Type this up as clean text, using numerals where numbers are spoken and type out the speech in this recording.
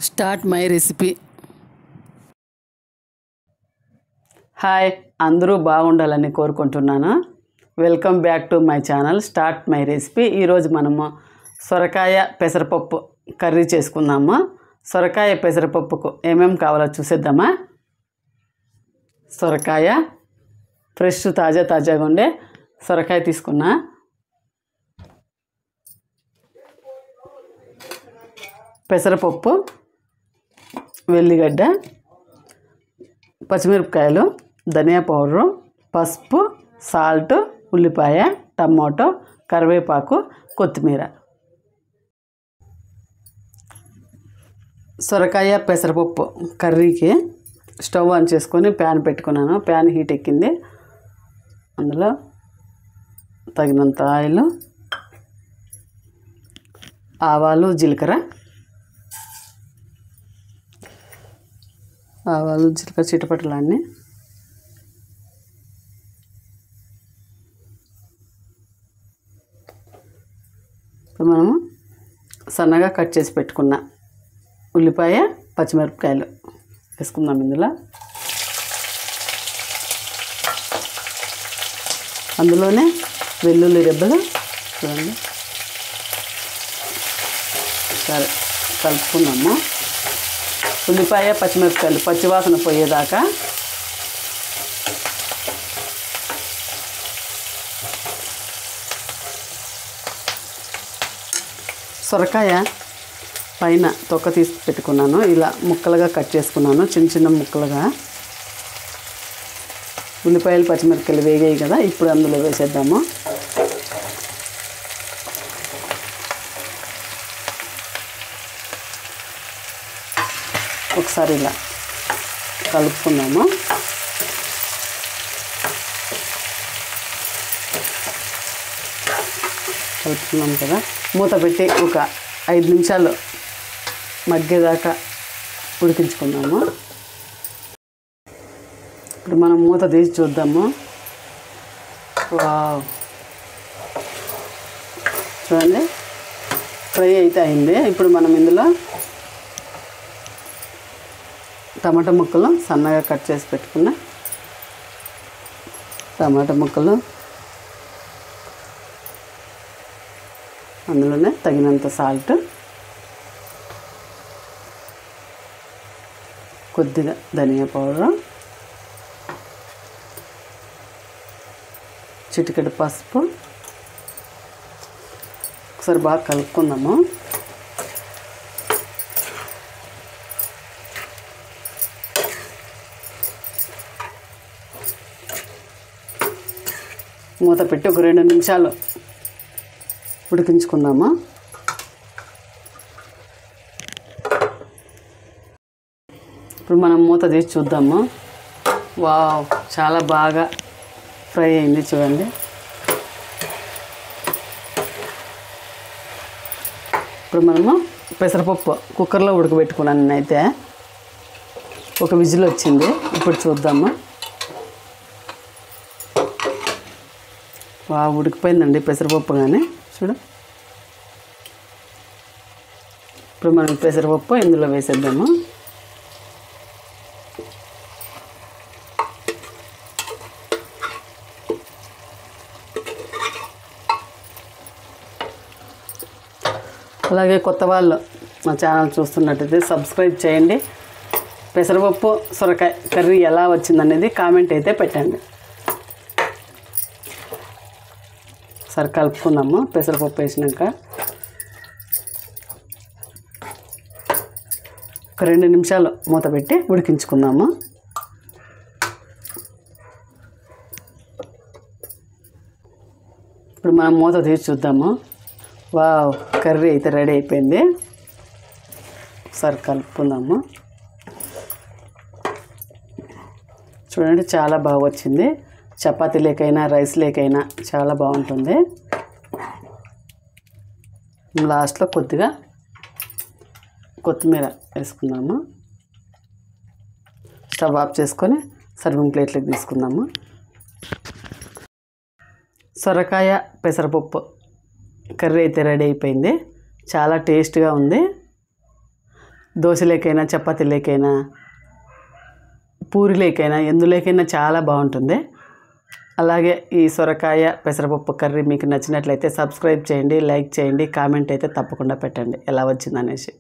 Start my recipe. Hi, అందరూ బాగుండాలని కోరుకుంటున్నాను. Welcome back to my channel start my recipe. ఈరోజు మనము సొరకాయ పెసరపప్పు కర్రీ చేసుకుందాము. సొరకాయ పెసరపప్పుకు ఏమేమి కావాలో చూసేద్దామా. సొరకాయ ఫ్రెష్ తాజాగా ఉండే సొరకాయ తీసుకున్నా. పెసరపప్పు, వెల్లిగడ్డ, పచ్చిమిరపకాయలు, ధనియా పౌడరు, పసుపు, సాల్ట్, ఉల్లిపాయ, టమాటో, కరివేపాకు, కొత్తిమీర. సొరకాయ పెసరపప్పు కర్రీకి స్టవ్ ఆన్ చేసుకొని ప్యాన్ పెట్టుకున్నాను. ప్యాన్ హీట్ ఎక్కింది. అందులో తగినంత ఆయిల్, ఆవాలు, జీలకర్ర చిటపటలన్నీ. ఇప్పుడు మనము సన్నగా కట్ చేసి పెట్టుకున్న ఉల్లిపాయ, పచ్చిమిరపకాయలు వేసుకుందాం ఇందులో. అందులోనే వెల్లుల్లి రెబ్బలు చూడండి. సరే, కలుపుకున్నాము. ఉల్లిపాయ, పచ్చిమిరపకాయలు పచ్చివాసన పోయేదాకా సొరకాయ పైన తొక్క తీసి పెట్టుకున్నాను. ఇలా ముక్కలుగా కట్ చేసుకున్నాను, చిన్న ముక్కలుగా. ఉల్లిపాయలు, పచ్చిమిరపకాయలు వేగాయి కదా, ఇప్పుడు అందులో వేసేద్దాము. ఒకసారి ఇలా కలుపుకుందాము. కలుపుకున్నాం కదా, మూత పెట్టి ఒక 5 నిమిషాలు మగ్గేదాకా ఉడికించుకుందాము. ఇప్పుడు మనం మూత తీసి చూద్దాము. వావ్, చూడండి, ఫ్రై అయితే అయింది. ఇప్పుడు మనం ఇందులో టమాటా ముక్కలు, సన్నగా కట్ చేసి పెట్టుకున్న టమాటా ముక్కలు, అందులోనే తగినంత సాల్ట్, కొద్దిగా ధనియా పౌడర్, చిటికెడు పసుపు. ఒకసారి బాగా కలుపుకుందాము. మూత పెట్టి ఒక 2 నిమిషాలు ఉడికించుకుందాము. ఇప్పుడు మనం మూత తీసి చూద్దాము. వావ్, చాలా బాగా ఫ్రై అయింది చూడండి. ఇప్పుడు మనము పెసరపప్పు కుక్కర్లో ఉడకబెట్టుకున్నాను నేనైతే. ఒక విజిల్ వచ్చింది. ఇప్పుడు చూద్దాము. ఉడికిపోయిందండి పెసరపప్పు. కానీ చూడు, ఇప్పుడు మనం పెసరపప్పు ఇందులో వేసేద్దాము. అలాగే కొత్త వాళ్ళు మా ఛానల్ చూస్తున్నట్టయితే సబ్స్క్రైబ్ చేయండి. పెసరపప్పు సొరకాయ కర్రీ ఎలా వచ్చిందనేది కామెంట్ అయితే పెట్టండి. సరే, కలుపుకుందాము. పెసరపప్పు వేసినాక ఒక 2 నిమిషాలు మూత పెట్టి ఉడికించుకుందాము. ఇప్పుడు మనం మూత తీసి చూద్దాము. వావ్, కర్రీ అయితే రెడీ అయిపోయింది. ఒకసారి కలుపుకుందాము. చూడండి, చాలా బాగా వచ్చింది. చపాతీ లేకైనా రైస్ లేకైనా చాలా బాగుంటుంది. లాస్ట్లో కొద్దిగా కొత్తిమీర వేసుకుందాము. స్టవ్ ఆఫ్ చేసుకొని సర్వింగ్ ప్లేట్లోకి తీసుకుందాము. సొరకాయ పెసరపప్పు కర్రీ అయితే రెడీ అయిపోయింది. చాలా టేస్ట్గా ఉంది. దోశలేకైనా చపాతీలేకైనా పూరిలేకైనా ఎందులోకైనా చాలా బాగుంటుంది. అలాగే ఈ సొరకాయ పెసరపప్పు కర్రీ మీకు నచ్చినట్లయితే సబ్స్క్రైబ్ చేయండి, లైక్ చేయండి, కామెంట్ అయితే తప్పకుండా పెట్టండి ఎలా వచ్చిందనేసి.